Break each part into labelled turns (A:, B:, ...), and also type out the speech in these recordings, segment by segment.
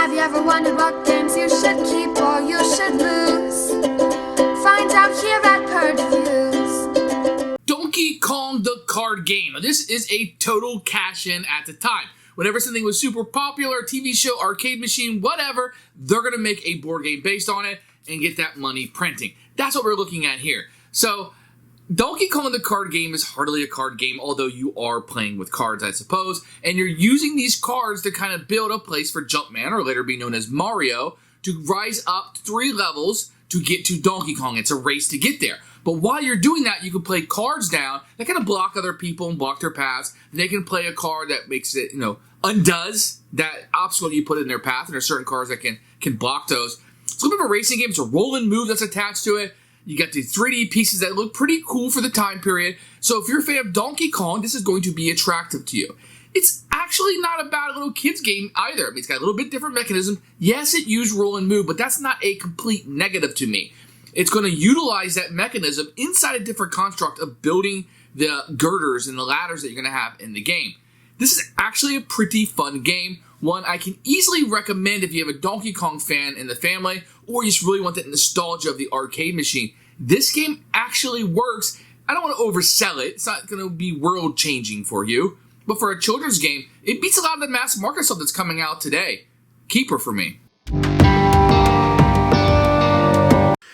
A: Have you ever wondered what games you should keep or you should lose? Find out here at Purge Reviews.
B: Donkey Kong the card game. Now, this is a total cash-in at the time. Whenever something was super popular, TV show, arcade machine, whatever, they're going to make a board game based on it and get that money printing. That's what we're looking at here. So, Donkey Kong the card game is hardly a card game, although you are playing with cards, I suppose, and you're using these cards to kind of build a place for Jumpman, or later be known as Mario, to rise up 3 levels to get to Donkey Kong. It's a race to get there. But while you're doing that, you can play cards down that kind of block other people and block their paths. They can play a card that makes it, undoes that obstacle you put in their path, and there's certain cards that can block those. It's a little bit of a racing game. It's a roll and move that's attached to it. You got these 3D pieces that look pretty cool for the time period. So if you're a fan of Donkey Kong, this is going to be attractive to you. It's actually not a bad little kid's game either. I mean, it's got a little bit different mechanism. Yes, it used roll and move, but that's not a complete negative to me. It's going to utilize that mechanism inside a different construct of building the girders and the ladders that you're going to have in the game. This is actually a pretty fun game. One I can easily recommend if you have a Donkey Kong fan in the family, or you just really want that nostalgia of the arcade machine. This game actually works. I don't want to oversell it. It's not going to be world-changing for you. But for a children's game, it beats a lot of the mass market stuff that's coming out today. Keeper for me.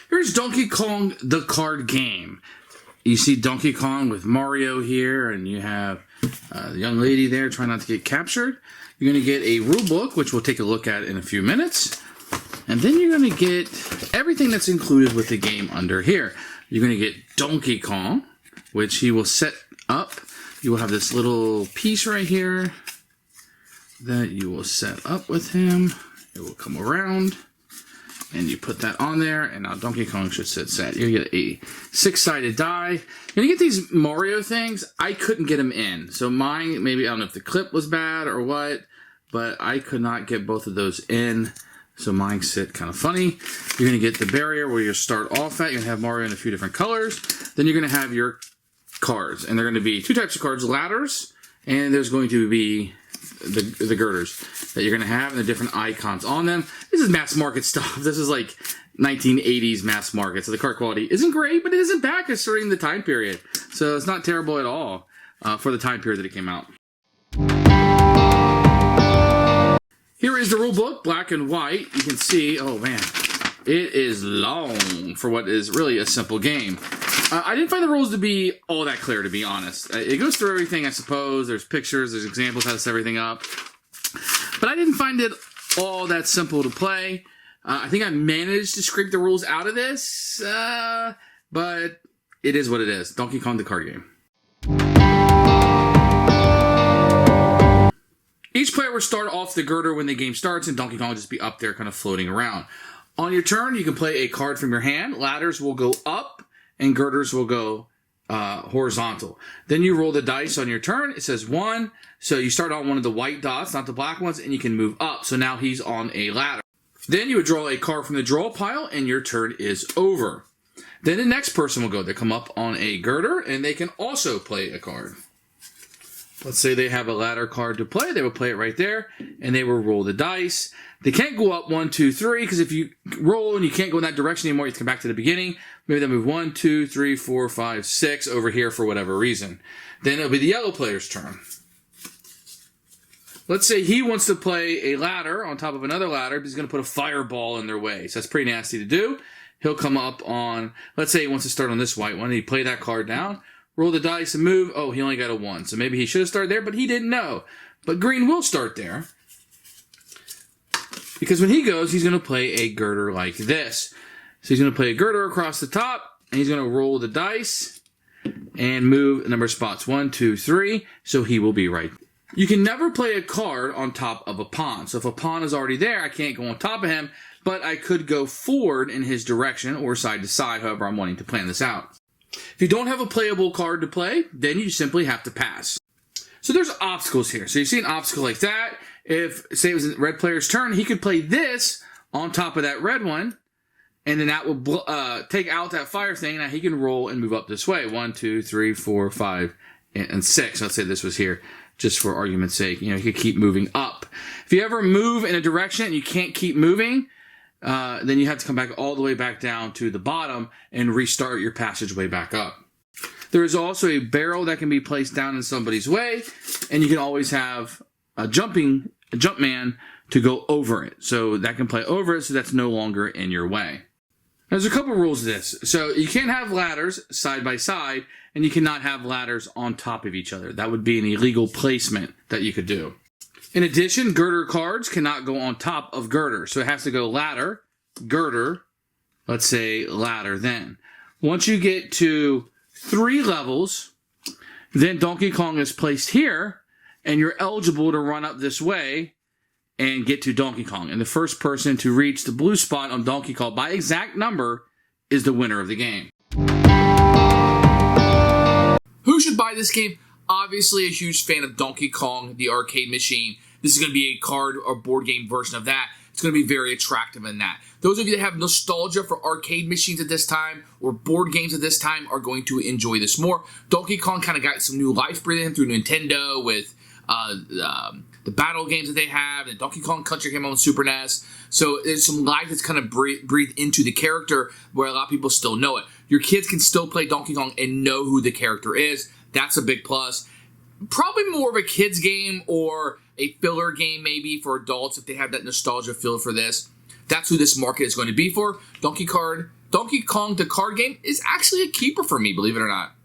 B: Here's Donkey Kong the card game. You see Donkey Kong with Mario here, and you have the young lady there trying not to get captured. You're going to get a rule book, which we'll take a look at in a few minutes. And then you're going to get everything that's included with the game under here. You're going to get Donkey Kong, which he will set up. You will have this little piece right here that you will set up with him. It will come around, and you put that on there, and now Donkey Kong should sit set. You get a 6-sided die. You're going to get these Mario things. I couldn't get them in. So mine, maybe, I don't know if the clip was bad or what, but I could not get both of those in. So mine sit kind of funny. You're going to get the barrier where you start off at. You're going to have Mario in a few different colors. Then you're going to have your cards. And they're going to be 2 types of cards, ladders, and there's going to be the girders that you're going to have and the different icons on them. This is mass market stuff. This is like 1980s mass market. So the card quality isn't great, but it isn't bad considering the time period. So it's not terrible at all for the time period that it came out. Here is the rule book, black and white. You can see, oh man, it is long for what is really a simple game. I didn't find the rules to be all that clear, to be honest. It goes through everything, I suppose. There's pictures, there's examples how to set everything up. But I didn't find it all that simple to play. I think I managed to scrape the rules out of this, but it is what it is. Donkey Kong the card game. Each player will start off the girder when the game starts, and Donkey Kong will just be up there kind of floating around. On your turn, you can play a card from your hand. Ladders will go up, and girders will go horizontal. Then you roll the dice on your turn. It says 1, so you start on one of the white dots, not the black ones, and you can move up. So now he's on a ladder. Then you would draw a card from the draw pile, and your turn is over. Then the next person will go. They come up on a girder, and they can also play a card. Let's say they have a ladder card to play. They will play it right there, and they will roll the dice. They can't go up 1, 2, 3, because if you roll and you can't go in that direction anymore, you have to come back to the beginning. Maybe they move 1, 2, 3, 4, 5, 6 over here for whatever reason. Then it'll be the yellow player's turn. Let's say he wants to play a ladder on top of another ladder, but he's going to put a fireball in their way. So that's pretty nasty to do. He'll come up on, let's say he wants to start on this white one. He play that card down, roll the dice and move. Oh, he only got a 1. So maybe he should have started there, but he didn't know. But green will start there. Because when he goes, he's going to play a girder like this. So he's going to play a girder across the top, and he's going to roll the dice and move a number of spots. 1, 2, 3. So he will be right. You can never play a card on top of a pawn. So if a pawn is already there, I can't go on top of him, but I could go forward in his direction or side to side, however I'm wanting to plan this out. If you don't have a playable card to play, then you simply have to pass. So there's obstacles here. So you see an obstacle like that. If, say it was the red player's turn, he could play this on top of that red one, and then that will take out that fire thing. Now he can roll and move up this way. 1, 2, 3, 4, 5, and 6. Let's say this was here. just for argument's sake. You could keep moving up. If you ever move in a direction and you can't keep moving, then you have to come back all the way back down to the bottom and restart your passageway back up. There is also a barrel that can be placed down in somebody's way, and you can always have a jump man to go over it. So that can play over it, so that's no longer in your way. There's a couple rules to this. So you can't have ladders side by side, and you cannot have ladders on top of each other. That would be an illegal placement that you could do. In addition, girder cards cannot go on top of girder. So it has to go ladder, girder, let's say ladder then. Once you get to 3 levels, then Donkey Kong is placed here, and you're eligible to run up this way and get to Donkey Kong. And the first person to reach the blue spot on Donkey Kong by exact number is the winner of the game. Who should buy this game? Obviously a huge fan of Donkey Kong, the arcade machine. This is going to be a card or board game version of that. It's going to be very attractive in that. Those of you that have nostalgia for arcade machines at this time or board games at this time are going to enjoy this more. Donkey Kong kind of got some new life breathing in through Nintendo with the battle games that they have, and Donkey Kong Country came out on Super NES. So there's some life that's kind of breathed into the character where a lot of people still know it. Your kids can still play Donkey Kong and know who the character is. That's a big plus. Probably more of a kids game or a filler game maybe for adults if they have that nostalgia feel for this. That's who this market is going to be for. Donkey Kong, the card game, is actually a keeper for me, believe it or not.